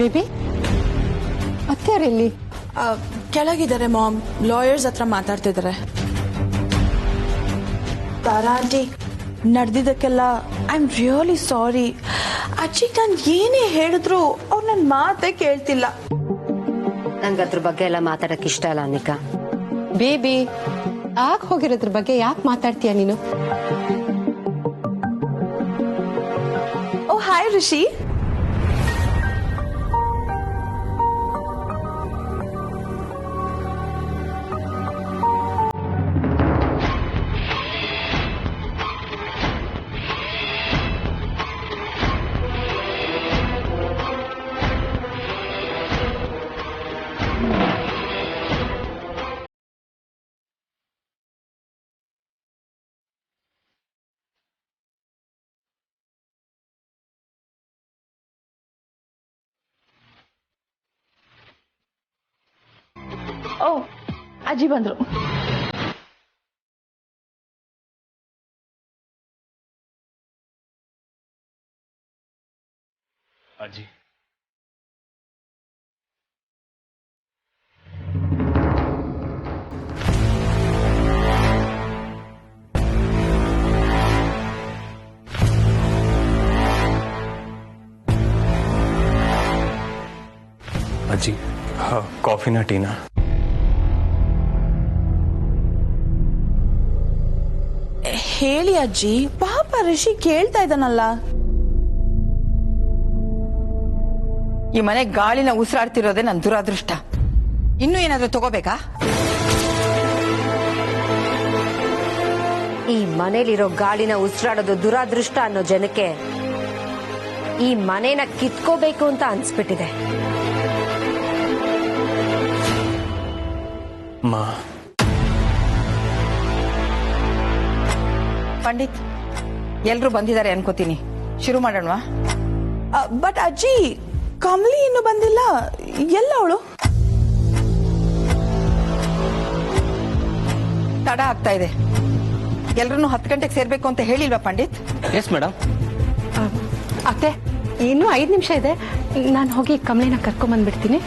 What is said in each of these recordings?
Baby ಅತ್ಯಾರೆಲ್ಲಿ? ಕೆಳಗಿದ್ದಾರೆ ma'am, lawyers ಹತ್ರ ಮಾತಾಡ್ತಿದ್ದಾರೆ. ತಾರಾ ಆಂಟಿ, ನಡೆದಿದ್ದಕ್ಕೆಲ್ಲ ಐ ಆಮ್ ರಿಯಲಿ ಸಾರಿ. ಅಜ್ಜಿ ನಾನು ಏನೇ ಹೇಳಿದ್ರು ಅವ್ರು ನನ್ನ ಮಾತೇ ಕೇಳ್ತಿಲ್ಲ. ನಂಗೆ ಅದ್ರ ಬಗ್ಗೆ ಎಲ್ಲ ಮಾತಾಡಕ್ ಇಷ್ಟ ಇಲ್ಲ ಅನಿಕಾ. ಬೇಬಿ ಆಗ ಹೋಗಿರೋದ್ರ ಬಗ್ಗೆ ಯಾಕೆ ಮಾತಾಡ್ತೀಯ ನೀನು? ಓ ಹಾಯ್ ಋಷಿ. ಓ ಅಜ್ಜಿ ಬಂದ್ರು. ಅಜ್ಜಿ ಅಜ್ಜಿ ಕಾಫಿನಾ ಟೀನಾ? ಹೇಳಿ ಅಜ್ಜಿ, ಪಾಪ ಋಷಿ ಕೇಳ್ತಾ ಇದ್ದಾನಲ್ಲ. ಈ ಮನೆ ಗಾಳಿನ ಉಸಿರಾಡ್ತಿರೋದೇ ನನ್ನ ದುರಾದೃಷ್ಟ. ಇನ್ನೂ ಏನಾದ್ರೂ ತಗೋಬೇಕಾ? ಈ ಮನೇಲಿರೋ ಗಾಳಿನ ಉಸಿರಾಡೋದು ದುರಾದೃಷ್ಟ ಅನ್ನೋ ಜನಕ್ಕೆ ಈ ಮನೇನ ಕಿತ್ಕೋಬೇಕು ಅಂತ ಅನ್ಸ್ಬಿಟ್ಟಿದೆ. ಮಾ ಪಂಡಿತ್, ಎಲ್ರು ಬಂದಿದ್ದಾರೆ ಅನ್ಕೋತೀನಿ. ಶುರು ಮಾಡೋಣವಾ? ಬಟ್ ಅಜ್ಜಿ, ಕಮಲಿ ಇನ್ನು ಬಂದಿಲ್ಲ. ಎಲ್ಲ ಅವಳು? ತಡ ಆಗ್ತಾ ಇದೆ. ಎಲ್ರು 10 ಗಂಟೆಗೆ ಸೇರ್ಬೇಕು ಅಂತ ಹೇಳಿಲ್ವಾ ಪಂಡಿತ್? Yes madam. ಅತ್ತೆ, ಇನ್ನೂ 5 ನಿಮಿಷ ಇದೆ. ನಾನು ಹೋಗಿ ಕಮಲಿನ ಕರ್ಕೊಂಬಂದ್ಬಿಡ್ತೀನಿ.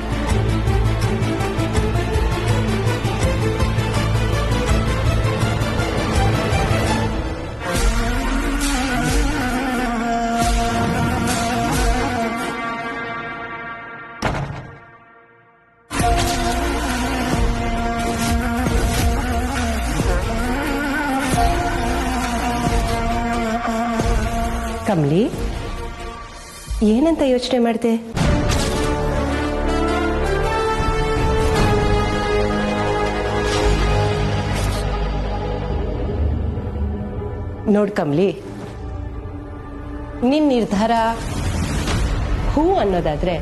ಕಮಲಿ, ಏನಂತ ಯೋಚನೆ ಮಾಡಿದೆ? ನೋಡ್ ಕಮಲಿ, ನಿನ್ ನಿರ್ಧಾರ ಹೂ ಅನ್ನೋದಾದ್ರೆ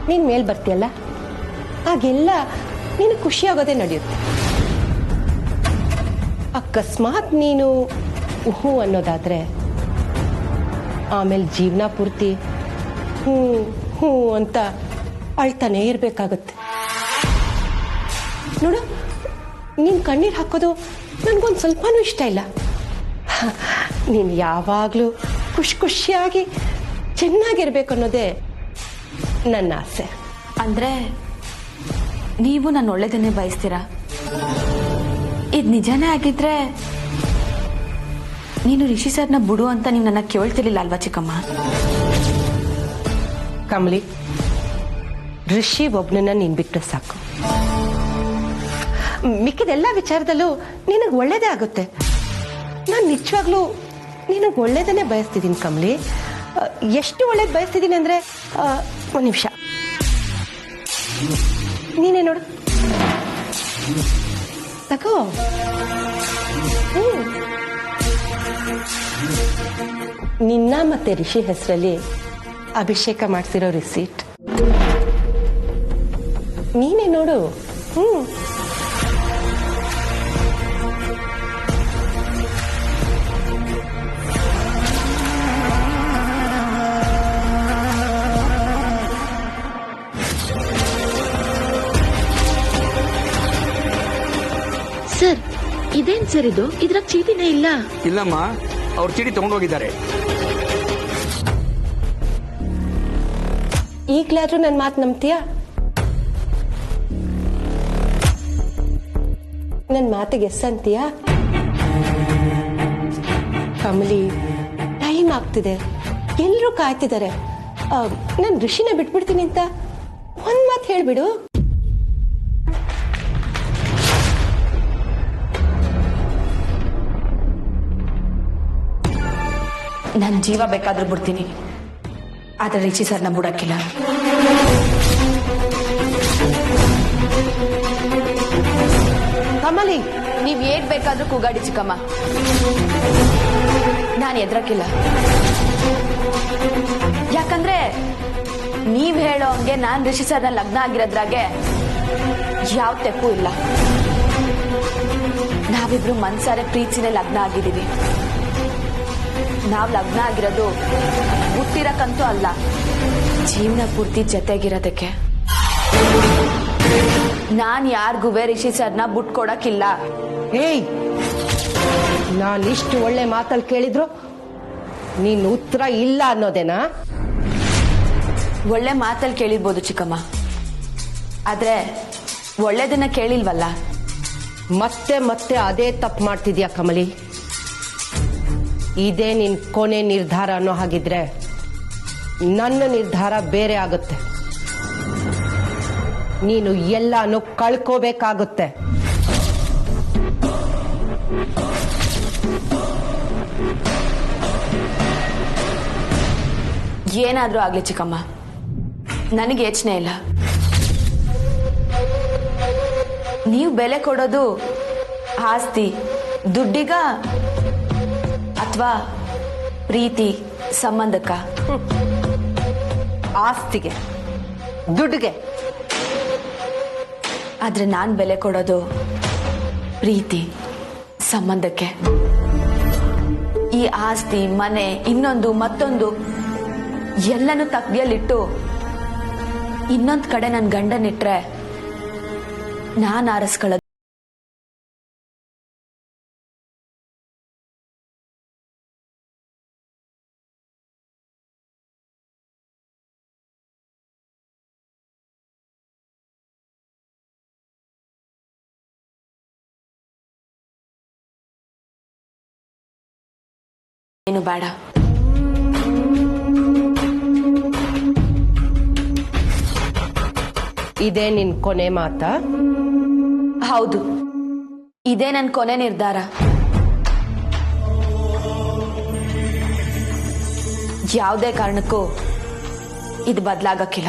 ನೀನ್ ಮೇಲ್ ಬರ್ತೀಯಲ್ಲ, ಆಗೆಲ್ಲ ನೀನು ಖುಷಿಯಾಗೋದೇ ನಡೆಯುತ್ತೆ. ಅಕಸ್ಮಾತ್ ನೀನು ಹೂ ಅನ್ನೋದಾದ್ರೆ ಆಮೇಲೆ ಜೀವನ ಪೂರ್ತಿ ಹೂ ಹೂ ಅಂತ ಅಳ್ತಾನೆ ಇರ್ಬೇಕಾಗತ್ತೆ. ನೋಡು, ನೀನ್ ಕಣ್ಣೀರ್ ಹಾಕೋದು ನನ್ಗೊಂದು ಸ್ವಲ್ಪನೂ ಇಷ್ಟ ಇಲ್ಲ. ನೀನ್ ಯಾವಾಗ್ಲೂ ಖುಷಿಯಾಗಿ ಚೆನ್ನಾಗಿರ್ಬೇಕು ಅನ್ನೋದೇ ನನ್ನ ಆಸೆ. ಅಂದ್ರೆ ನೀವು ನನ್ನ ಒಳ್ಳೇದನ್ನೇ ಬಯಸ್ತೀರಾ? ಇದು ನಿಜಾನೇ ಆಗಿದ್ರೆ ನೀನು ರಿಷಿ ಸರ್ನ ಬಿಡು ಅಂತ ನೀವು ನನ್ನ ಕೇಳ್ತಿರ್ಲಿಲ್ಲ ಅಲ್ವಾ ಚಿಕ್ಕಮ್ಮ? ಕಮಲಿ, ಋಷಿ ಒಬ್ನನ್ನ ನೀನ್ ಬಿಟ್ಟು ಸಾಕು. ಮಿಕ್ಕಿದೆಲ್ಲ ವಿಚಾರದಲ್ಲೂ ನಿನಗೆ ಒಳ್ಳೇದೇ ಆಗುತ್ತೆ. ನಾನು ನಿಜವಾಗ್ಲೂ ನಿನಗೆ ಒಳ್ಳೇದನ್ನೇ ಬಯಸ್ತಿದ್ದೀನಿ ಕಮಲಿ. ಎಷ್ಟು ಒಳ್ಳೇದು ಬಯಸ್ತಿದ್ದೀನಿ ಅಂದ್ರೆ, ಒಂದು ನಿಮಿಷ ನೀನೇ ನೋಡು, ತಗೋ. ನಿನ್ನ ಮತ್ತೆ ರಿಷಿ ಹೆಸರಲ್ಲಿ ಅಭಿಷೇಕ ಮಾಡಿಸಿರೋ ರಿಸೀಟ್ ನೀನೇ ನೋಡು. ಸರ್, ಇದೇನ್ ಸರ್ ಇದು? ಇದ್ರಾಗ ಚೀಟಿನೇ ಇಲ್ಲ. ಇಲ್ಲಮ್ಮ, ಅವ್ರು ಚೀಟಿ ತಗೊಂಡೋಗಿದ್ದಾರೆ. ಈಗ್ಲಾದ್ರೂ ನನ್ನ ಮಾತು ನಂಬ್ತೀಯಾ? ನನ್ನ ಮಾತಿಗೆ ಎಸ್ ಅಂತೀಯಾ? ಕಮಲಿ, ಟೈಮ್ ಆಗ್ತಿದೆ, ಎಲ್ಲರೂ ಕಾಯ್ತಿದ್ದಾರೆ. ನಾನು ಋಷಿನ ಬಿಟ್ಬಿಡ್ತೀನಿ ಅಂತ ಒಂದ್ ಮಾತು ಹೇಳ್ಬಿಡು. ನನ್ನ ಜೀವ ಬೇಕಾದ್ರೂ ಬಿಡ್ತೀನಿ, ಆದ್ರೆ ರಿಷಿ ಸರ್ನ ಬಿಡಕ್ಕಿಲ್ಲ. ಕಮಲಿ, ನೀವ್ ಏಟ್ ಬೇಕಾದ್ರೂ ಕೂಗಾಡಿ ಚಿಕ್ಕಮ್ಮ, ನಾನು ಎದ್ರಕ್ಕಿಲ್ಲ. ಯಾಕಂದ್ರೆ ನೀವ್ ಹೇಳೋ ಹಂಗೆ ನಾನ್ ರಿಷಿ ಸರ್ನ ಲಗ್ನ ಆಗಿರೋದ್ರಾಗೆ ಯಾವ ತೆಪ್ಪು ಇಲ್ಲ. ನಾವಿಬ್ರು ಮನ್ಸಾರೆ ಪ್ರೀತಿನೇ ಲಗ್ನ ಆಗಿದ್ದೀವಿ. ನಾವ್ ಲಗ್ನ ಆಗಿರೋದು ಹುಟ್ಟಿರಕ್ಕಂತೂ ಅಲ್ಲ, ಜೀವನ ಪೂರ್ತಿ ಜೊತೆಗಿರೋದಕ್ಕೆ. ನಾನ್ ಯಾರಿಗೂ ರಿಷಿ ಸರ್ನ ಬಿಟ್ಕೊಡಕ್ಕಿಲ್ಲ. ಏಯ್, ನಾನಿಷ್ಟು ಒಳ್ಳೆ ಮಾತಲ್ಲಿ ಕೇಳಿದ್ರು ನೀನ್ ಉತ್ತರ ಇಲ್ಲ ಅನ್ನೋದೇನಾ? ಒಳ್ಳೆ ಮಾತಲ್ಲಿ ಕೇಳಿರ್ಬೋದು ಚಿಕ್ಕಮ್ಮ, ಆದ್ರೆ ಒಳ್ಳೇದನ್ನ ಕೇಳಿಲ್ವಲ್ಲ. ಮತ್ತೆ ಮತ್ತೆ ಅದೇ ತಪ್ಪು ಮಾಡ್ತಿದ್ಯಾ ಕಮಲಿ. ಇದೇ ನಿನ್ ಕೊನೆ ನಿರ್ಧಾರ ಅನ್ನೋ ಹಾಗಿದ್ರೆ ನನ್ನ ನಿರ್ಧಾರ ಬೇರೆ ಆಗುತ್ತೆ. ನೀನು ಎಲ್ಲಾನು ಕಳ್ಕೋಬೇಕಾಗುತ್ತೆ. ಏನಾದ್ರೂ ಆಗ್ಲಿ ಚಿಕ್ಕಮ್ಮ, ನನಗೆ ಯೋಚನೆ ಇಲ್ಲ. ನೀವು ಬೆಲೆ ಕೊಡೋದು ಆಸ್ತಿ ದುಡ್ಡಿಗ ಅಥವಾ ಪ್ರೀತಿ ಸಂಬಂಧಕ್ಕ? ಆಸ್ತಿಗೆ, ದುಡ್ಡಿಗೆ. ಆದ್ರೆ ನಾನ್ ಬೆಲೆ ಕೊಡೋದು ಪ್ರೀತಿ ಸಂಬಂಧಕ್ಕೆ. ಈ ಆಸ್ತಿ ಮನೆ ಇನ್ನೊಂದು ಮತ್ತೊಂದು ಎಲ್ಲನೂ ತಗ್ಗಿಯಲ್ಲಿಟ್ಟು ಇನ್ನೊಂದ್ ಕಡೆ ನನ್ ಗಂಡನಿಟ್ರೆ ನಾನ್ ಆರಿಸ್ಕೊಳ್ಳೋದು. ಏನು ಬೇಡ. ಇದೇ ನಿನ್ ಕೊನೆ ಮಾತಾ? ಹೌದು, ಇದೇ ನನ್ ಕೊನೆ ನಿರ್ಧಾರ. ಯಾವುದೇ ಕಾರಣಕ್ಕೂ ಇದು ಬದಲಾಗಕ್ಕಿಲ್ಲ.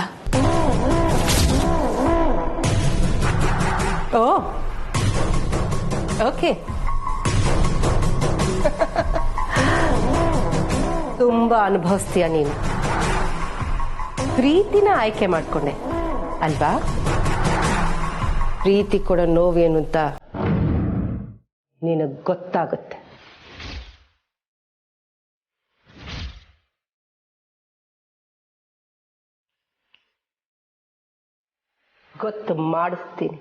ಓ, ಓಕೆ. ತುಂಬಾ ಅನುಭವಿಸ್ತೀಯ ನೀನು. ಪ್ರೀತಿನ ಆಯ್ಕೆ ಮಾಡ್ಕೊಂಡೆ ಅಲ್ವಾ? ಪ್ರೀತಿ ಕೊಡೋ ನೋವೇನು ಅಂತ ನಿನಗೆ ಗೊತ್ತಾಗುತ್ತೆ. ಗೊತ್ತು ಮಾಡಿಸ್ತೀನಿ.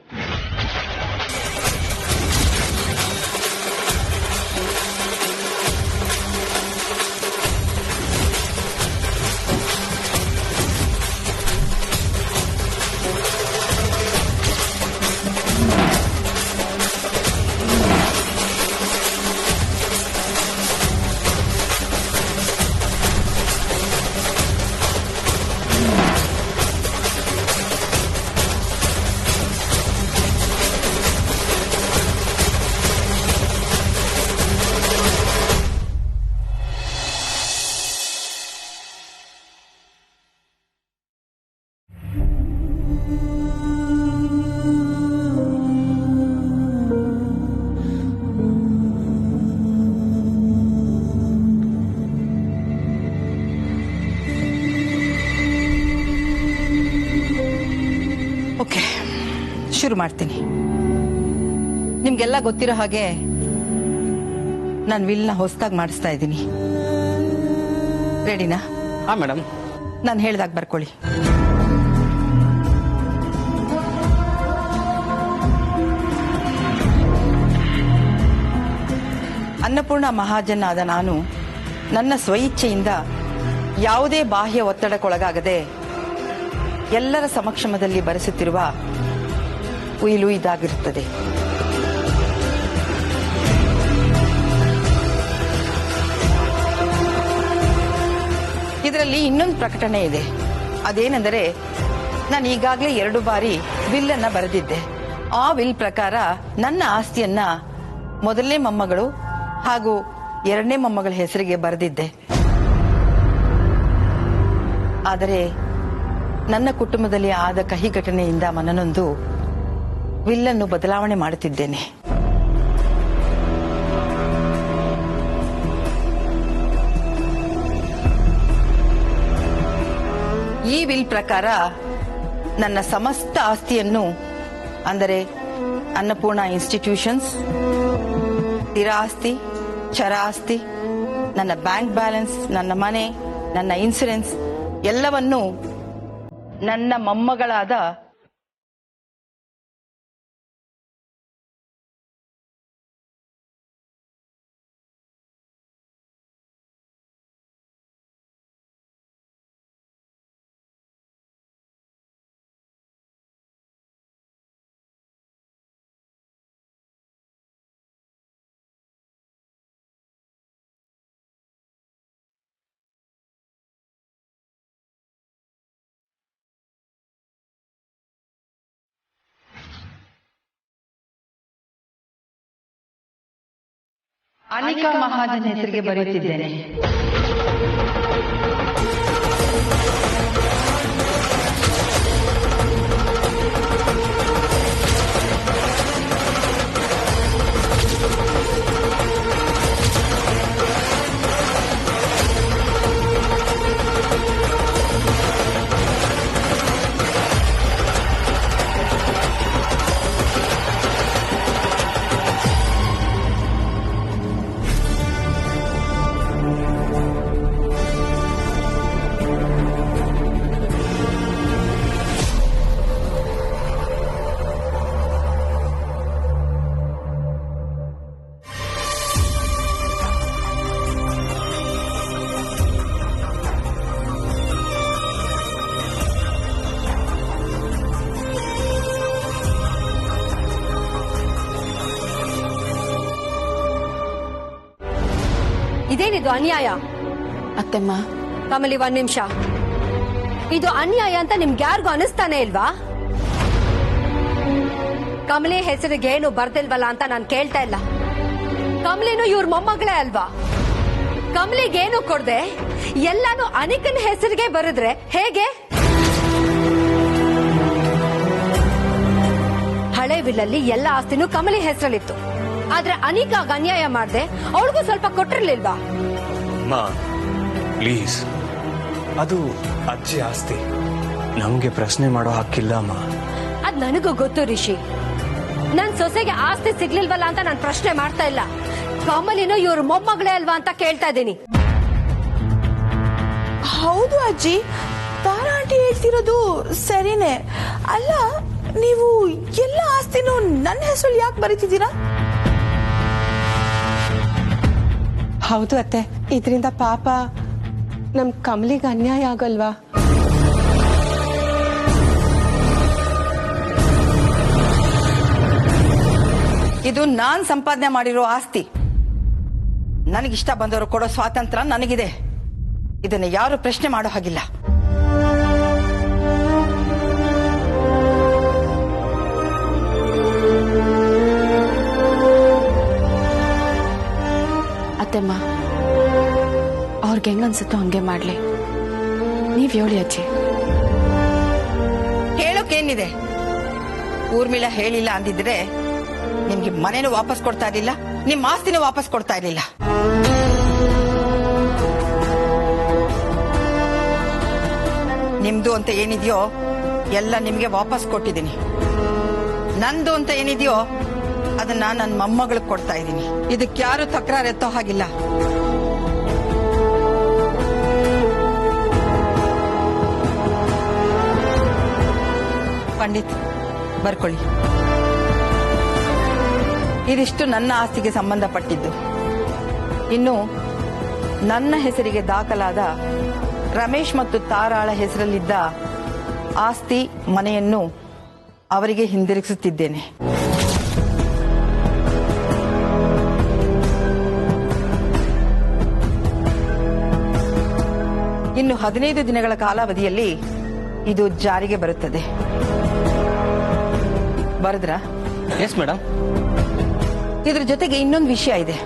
ಓಕೆ, ಶುರು ಮಾಡ್ತೀನಿ. ನಿಮ್ಗೆಲ್ಲ ಗೊತ್ತಿರೋ ಹಾಗೆ ನಾನು ವಿಲ್ನ ಹೊಸದಾಗಿ ಮಾಡಿಸ್ತಾ ಇದ್ದೀನಿ. ರೆಡಿನಾ? ಹಾ ಮೇಡಮ್. ನಾನು ಹೇಳ್ದಾಗ ಬರ್ಕೊಳ್ಳಿ. ಅನ್ನಪೂರ್ಣ ಮಹಾಜನ್ ಆದ ನಾನು ನನ್ನ ಸ್ವಇಚ್ಛೆಯಿಂದ ಯಾವುದೇ ಬಾಹ್ಯ ಒತ್ತಡಕ್ಕೊಳಗಾಗದೆ ಎಲ್ಲರ ಸಮಕ್ಷಮದಲ್ಲಿ ಬರೆಸುತ್ತಿರುವ ಉಯಿಲು ಇದಾಗಿರುತ್ತದೆ. ಇದರಲ್ಲಿ ಇನ್ನೊಂದು ಪ್ರಕಟಣೆ ಇದೆ. ಅದೇನೆಂದರೆ, ನಾನು ಈಗಾಗಲೇ 2 ಬಾರಿ ವಿಲ್ ಅನ್ನ ಬರೆದಿದ್ದೆ. ಆ ವಿಲ್ ಪ್ರಕಾರ ನನ್ನ ಆಸ್ತಿಯನ್ನ ಮೊದಲನೇ ಮೊಮ್ಮಗಳು ಹಾಗೂ 2ನೇ ಮೊಮ್ಮಗಳ ಹೆಸರಿಗೆ ಬರೆದಿದ್ದೆ. ಆದರೆ ನನ್ನ ಕುಟುಂಬದಲ್ಲಿ ಆದ ಕಹಿ ಘಟನೆಯಿಂದ ಮನನೊಂದು ವಿಲ್ ಅನ್ನು ಬದಲಾವಣೆ ಮಾಡುತ್ತಿದ್ದೇನೆ. ಈ ವಿಲ್ ಪ್ರಕಾರ ನನ್ನ ಸಮಸ್ತ ಆಸ್ತಿಯನ್ನು, ಅಂದರೆ ಅನ್ನಪೂರ್ಣ ಇನ್ಸ್ಟಿಟ್ಯೂಷನ್ಸ್, ಸ್ಥಿರ ಆಸ್ತಿ, ಚರ ಆಸ್ತಿ, ನನ್ನ ಬ್ಯಾಂಕ್ ಬ್ಯಾಲೆನ್ಸ್, ನನ್ನ ಮನೆ, ನನ್ನ ಇನ್ಸೂರೆನ್ಸ್ ಎಲ್ಲವನ್ನೂ ನನ್ನ ಮೊಮ್ಮಗಳಾದ ಅನಿಕಾ ಮಹಾಜನ್ ಹೆಸರಿಗೆ ಬರೆಯುತ್ತಿದ್ದೇನೆ. ಇದೇನಿದು ಅನ್ಯಾಯ? ಅತ್ತೆಮ್ಮ, ಕಮಲಿ, 1 ನಿಮಿಷ. ಇದು ಅನ್ಯಾಯ ಅಂತ ನಿಮ್ಗೆ ಯಾರಿಗೂ ಅನಿಸ್ತಾನೆ ಇಲ್ವಾ? ಕಮಲಿ ಹೆಸರಿಗೆ ಏನು ಬರ್ದಿಲ್ವಲ್ಲ ಅಂತ ನಾನು ಕೇಳ್ತಾ ಇಲ್ಲ. ಕಮಲಿನೂ ಇವ್ರ ಮೊಮ್ಮಗಳೇ ಅಲ್ವಾ? ಕಮಲಿಗೇನು ಕೊಡದೆ ಎಲ್ಲಾನು ಅನಿಕನ ಹೆಸರಿಗೆ ಬರೆದ್ರೆ ಹೇಗೆ? ಹಳೆ ವಿಲ್ಲಲ್ಲಿ ಎಲ್ಲ ಆಸ್ತಿನೂ ಕಮಲಿ ಹೆಸರಲ್ಲಿತ್ತು. ಆದ್ರೆ ಅನಿಕಾಗ ಅನ್ಯಾಯ ಮಾಡ್ದೆ ಅವಳಿಗೂ ಸ್ವಲ್ಪ ಕೊಟ್ಟಿರ್ಲಿಲ್ವಾ? ಮಾ ಪ್ಲೀಸ್, ಅದು ಅಜ್ಜಿ ಆಸ್ತಿ, ನಮ್ಗೆ ಪ್ರಶ್ನೆ ಮಾಡೋ ಹಕ್ಕಿಲ್ಲ ಅಮ್ಮ. ಅದ್ ನನಗೂ ಗೊತ್ತು ರಿಷಿ. ನನ್ ಸೊಸೆಗೆ ಆಸ್ತಿ ಸಿಗ್ಲಿಲ್ವಲ್ಲ ಅಂತ ನಾನು ಪ್ರಶ್ನೆ ಮಾಡ್ತಾ ಇಲ್ಲ. ಕಮಲಿನೂ ಇವ್ರ ಮೊಮ್ಮಗಳೇ ಅಲ್ವಾ ಅಂತ ಕೇಳ್ತಾ ಇದ್ದೀನಿ. ಹೌದು ಅಜ್ಜಿ, ತಾರಾ ಆಂಟಿ ಹೇಳ್ತಿರೋದು ಸರಿನೇ. ಅಲ್ಲ, ನೀವು ಎಲ್ಲ ಆಸ್ತಿನೂ ನನ್ನ ಹೆಸರು ಯಾಕೆ ಬರೀತಿದ್ದೀರಾ? ಹೌದು ಅತ್ತೆ, ಇದರಿಂದ ಪಾಪ ನಮ್ ಕಮಲಿಗೆ ಅನ್ಯಾಯ ಆಗಲ್ವಾ? ಇದು ನಾನ್ ಸಂಪಾದನೆ ಮಾಡಿರೋ ಆಸ್ತಿ. ನನಗಿಷ್ಟ ಬಂದವರು ಕೊಡೋ ಸ್ವಾತಂತ್ರ್ಯ ನನಗಿದೆ. ಇದನ್ನ ಯಾರು ಪ್ರಶ್ನೆ ಮಾಡೋ ಹಾಗಿಲ್ಲ. ಅತ್ತೆಮ್ಮ, ಅವ್ರಿಗೆ ಹೆಂಗನ್ಸುತ್ತೋ ಹಂಗೆ ಮಾಡ್ಲಿ. ನೀವ್ ಹೇಳಿ ಅಜ್ಜಿ. ಹೇಳೋಕೇನಿದೆ? ಊರ್ಮಿಳಾ ಹೇಳಿಲ್ಲ ಅಂದಿದ್ರೆ ನಿಮ್ಗೆ ಮನೇನು ವಾಪಸ್ ಕೊಡ್ತಾ ಇರ್ಲಿಲ್ಲ, ನಿಮ್ ಆಸ್ತಿನೂ ವಾಪಸ್ ಕೊಡ್ತಾ ಇರ್ಲಿಲ್ಲ. ನಿಮ್ದು ಅಂತ ಏನಿದೆಯೋ ಎಲ್ಲ ನಿಮ್ಗೆ ವಾಪಸ್ ಕೊಟ್ಟಿದ್ದೀನಿ. ನಂದು ಅಂತ ಏನಿದೆಯೋ ಅದನ್ನ ನನ್ನ ಮೊಮ್ಮಗಳಿಗೆ ಕೊಡ್ತಾ ಇದ್ದೀನಿ. ಇದಕ್ಕೆ ಯಾರು ತಕರಾರು ಎತ್ತೋ ಹಾಗಿಲ್ಲ. ಪಂಡಿತ್, ಬರ್ಕೊಳ್ಳಿ. ಇದಿಷ್ಟು ನನ್ನ ಆಸ್ತಿಗೆ ಸಂಬಂಧಪಟ್ಟಿದ್ದು. ಇನ್ನು ನನ್ನ ಹೆಸರಿಗೆ ದಾಖಲಾದ ರಮೇಶ್ ಮತ್ತು ತಾರಾಳ ಹೆಸರಲ್ಲಿದ್ದ ಆಸ್ತಿ ಮನೆಯನ್ನು ಅವರಿಗೆ ಹಿಂದಿರುಗಿಸುತ್ತಿದ್ದೇನೆ. ಇನ್ನು 15 ದಿನಗಳ ಕಾಲಾವಧಿಯಲ್ಲಿ ಇದು ಜಾರಿಗೆ ಬರುತ್ತದೆ. ಬರೆದ್ರಾ? Yes madam. ಇದ್ರ ಜೊತೆಗೆ ಇನ್ನೊಂದು ವಿಷಯ ಇದೆ,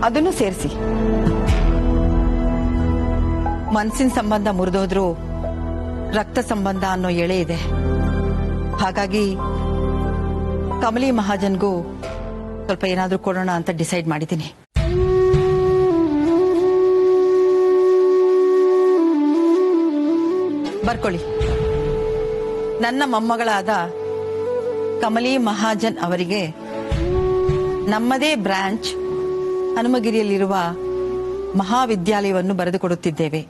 ಅದನ್ನು ಸೇರಿಸಿ. ಮನಸ್ಸಿನ ಸಂಬಂಧ ಮುರಿದೋದ್ರೂ ರಕ್ತ ಸಂಬಂಧ ಅನ್ನೋ ಎಳೆ ಇದೆ. ಹಾಗಾಗಿ ಕಮಲಿ ಮಹಾಜನ್ಗೂ ಸ್ವಲ್ಪ ಏನಾದ್ರೂ ಕೊಡೋಣ ಅಂತ ಡಿಸೈಡ್ ಮಾಡಿದ್ದೀನಿ. ಬರ್ಕೊಳ್ಳಿ. ನನ್ನ ಮೊಮ್ಮಗಳಾದ ಕಮಲಿ ಮಹಾಜನ್ ಅವರಿಗೆ ನಮ್ಮದೇ ಬ್ರಾಂಚ್ ಹನುಮಗಿರಿಯಲ್ಲಿರುವ ಮಹಾವಿದ್ಯಾಲಯವನ್ನು ಬರೆದುಕೊಡುತ್ತಿದ್ದೇವೆ.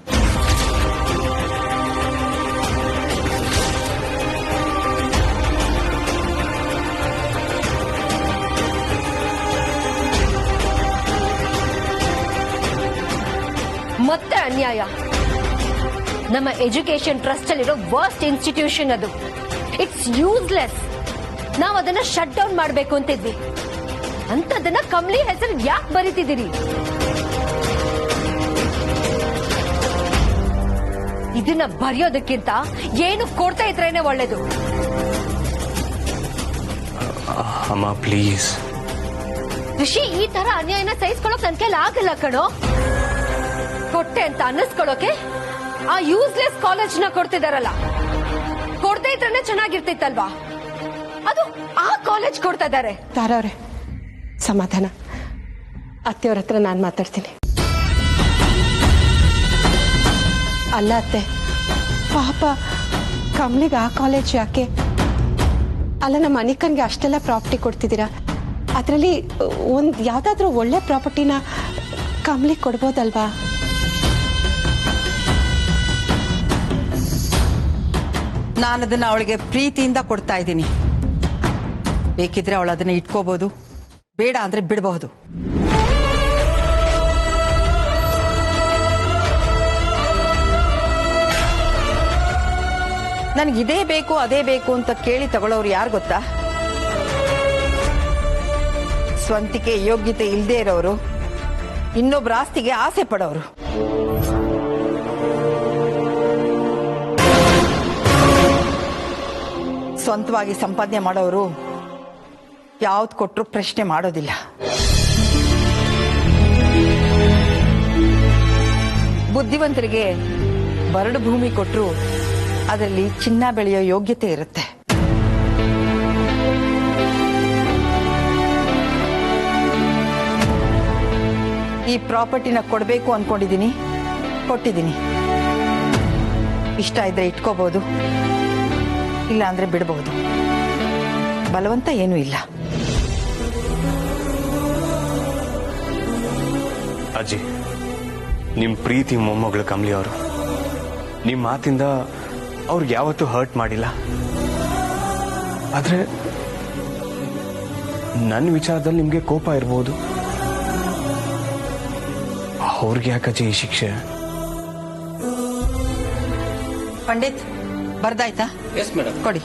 ಮತ್ತೆ ಅನ್ಯಾಯ. ನಮ್ಮ ಎಜುಕೇಶನ್ ಟ್ರಸ್ಟ್ ಅಲ್ಲಿರೋ ವರ್ಸ್ಟ್ ಇನ್ಸ್ಟಿಟ್ಯೂಷನ್ ಅದು. It's useless. ನಾವು ಅದನ್ನ ಶಟ್ ಡೌನ್ ಮಾಡಬೇಕು ಅಂತಿದ್ವಿ. ಅಂತದನ್ನ ಕಮಲಿ ಹೆಸರು ಯಾಕೆ ಬರೀತಿದ್ದೀರಿ? ಇದನ್ನ ಬರೆಯೋದಕ್ಕಿಂತ ಏನು ಕೊಡ್ತಾ ಇದ್ರೇನೆ ಒಳ್ಳೇದು. ಅಮ್ಮ ಪ್ಲೀಸ್. ಋಷಿ, ಈ ತರ ಅನ್ಯಾಯನ ಸಹಿಸ್ಕೊಳ್ಳೋಕ್ ನನ್ ಕೈಲಿ ಆಗಲ್ಲ ಕಣೋ. ಕೊಟ್ಟೆ ಅಂತ ಅನ್ನಿಸ್ಕೊಳ್ಳೋಕೆ ಆ ಯೂಸ್ಲೆಸ್ ಕಾಲೇಜ್ ನ ಕೊಡ್ತಿದಾರಲ್ಲ, ಕೊಡ್ತಾ ಇದ್ರೇನೆ ಚೆನ್ನಾಗಿರ್ತಿತ್ತಲ್ವಾ? ಅದು ಆ ಕಾಲೇಜ್ ಕೊಡ್ತಾ ಇದಾರೆ. ತಾರವ್ರೆ, ಸಮಾಧಾನ. ಅತ್ತೆಯವ್ರ ಹತ್ರ ನಾನು ಮಾತಾಡ್ತೀನಿ. ಅಲ್ಲ ಅತ್ತೆ, ಪಾಪ ಕಮಲಿಗೆ ಆ ಕಾಲೇಜ್ ಯಾಕೆ? ಅಲ್ಲ, ನಮ್ಮ ಅನಿಕನ್ಗೆ ಅಷ್ಟೆಲ್ಲ ಪ್ರಾಪರ್ಟಿ ಕೊಡ್ತಿದ್ದೀರಾ, ಅದರಲ್ಲಿ ಒಂದು ಯಾವ್ದಾದ್ರೂ ಒಳ್ಳೆ ಪ್ರಾಪರ್ಟಿನ ಕಮಲಿಗೆ ಕೊಡ್ಬೋದಲ್ವಾ? ನಾನದನ್ನ ಅವಳಿಗೆ ಪ್ರೀತಿಯಿಂದ ಕೊಡ್ತಾ ಇದ್ದೀನಿ. ಬೇಕಿದ್ರೆ ಅವಳು ಅದನ್ನ ಇಟ್ಕೋಬಹುದು, ಬೇಡ ಅಂದ್ರೆ ಬಿಡಬಹುದು. ನನಗಿದೇ ಬೇಕು ಅದೇ ಬೇಕು ಅಂತ ಕೇಳಿ ತಗೊಳ್ಳೋರು ಯಾರು ಗೊತ್ತಾ? ಸ್ವಂತಿಕೆ ಯೋಗ್ಯತೆ ಇಲ್ಲದೆ ಇರೋರು, ಇನ್ನೊಬ್ಬರ ಆಸ್ತಿಗೆ ಆಸೆ ಪಡೋರು. ಸ್ವಂತವಾಗಿ ಸಂಪಾದನೆ ಮಾಡೋರು ಯಾವ್ದು ಕೊಟ್ಟರು ಪ್ರಶ್ನೆ ಮಾಡೋದಿಲ್ಲ. ಬುದ್ಧಿವಂತರಿಗೆ ಬರಡು ಭೂಮಿ ಕೊಟ್ಟರು ಅದರಲ್ಲಿ ಚಿನ್ನ ಬೆಳೆಯೋ ಯೋಗ್ಯತೆ ಇರುತ್ತೆ. ಈ ಪ್ರಾಪರ್ಟಿನ ಕೊಡಬೇಕು ಅನ್ಕೊಂಡಿದ್ದೀನಿ, ಕೊಟ್ಟಿದ್ದೀನಿ. ಇಷ್ಟ ಇದ್ರೆ ಇಟ್ಕೋಬಹುದು, ಇಲ್ಲ ಅಂದ್ರೆ ಬಿಡಬಹುದು. ಬಲವಂತ ಏನೂ ಇಲ್ಲ. ಅಜ್ಜಿ, ನಿಮ್ ಪ್ರೀತಿ ಮೊಮ್ಮಗಳು ಕಮಲಿ ಅವರು, ನಿಮ್ ಮಾತಿಂದ ಅವ್ರಿಗೆ ಯಾವತ್ತೂ ಹರ್ಟ್ ಮಾಡಿಲ್ಲ. ಆದ್ರೆ ನನ್ನ ವಿಚಾರದಲ್ಲಿ ನಿಮ್ಗೆ ಕೋಪ ಇರಬಹುದು. ಅವ್ರಿಗೆ ಯಾಕಜ್ಜಿ ಈ ಶಿಕ್ಷೆ? ಪಂಡಿತ್, ಬರ್ದಾಯ್ತಾ? Yes madam. ಕೊಡಿ.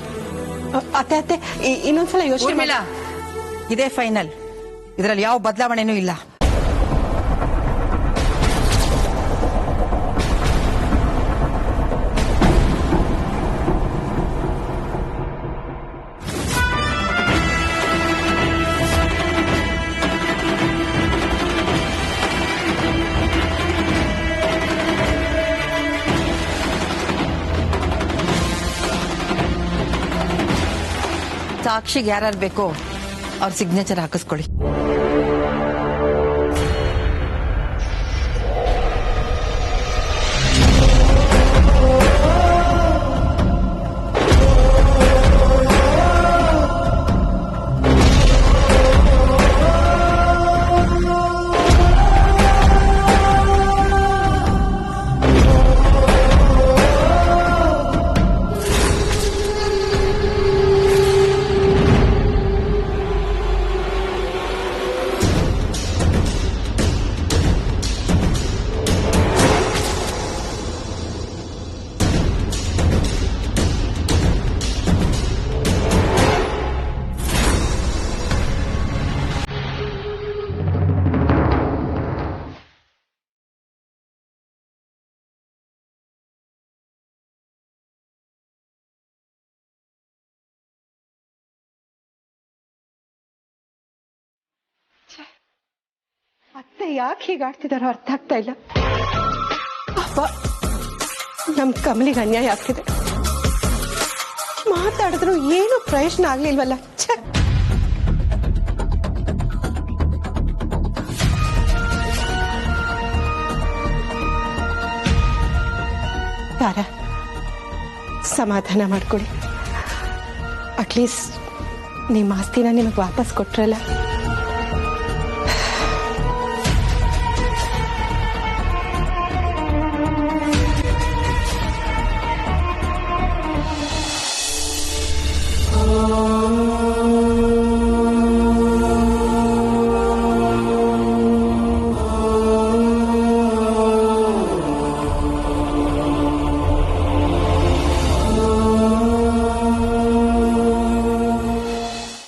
ಅತ್ತೆ ಅತ್ತೆ, ಇನ್ನೊಂದ್ಸಲ ಯೋಚನೆ ಊರ್ಮಿಳಾ, ಇದೇ ಫೈನಲ್. ಇದರಲ್ಲಿ ಯಾವ ಬದಲಾವಣೆನೂ ಇಲ್ಲ. ಸಾಕ್ಷಿಗೆ ಯಾರು ಬೇಕೋ ಅವ್ರ ಸಿಗ್ನೇಚರ್ ಹಾಕಿಸ್ಕೊಳ್ಳಿ. ಯಾಕೆ ಹೀಗಾಡ್ತಿದಾರೋ ಅರ್ಥ ಆಗ್ತಾ ಇಲ್ಲ. ಪಾಪ ನಮ್ ಕಮಲಿಗೆ ಅನ್ಯಾಯ ಆಗ್ತಿದೆ. ಮಾತಾಡಿದ್ರು ಏನು ಪ್ರಯೋಜನ ಆಗ್ಲಿಲ್ವಲ್ಲ. ಛೆ! ತಾರ, ಸಮಾಧಾನ ಮಾಡ್ಕೊಳ್ಳಿ. ಅಟ್ಲೀಸ್ಟ್ ನಿಮ್ಮ ಆಸ್ತಿನ ನಿಮಗೆ ವಾಪಸ್ ಕೊಟ್ರಲ್ಲ.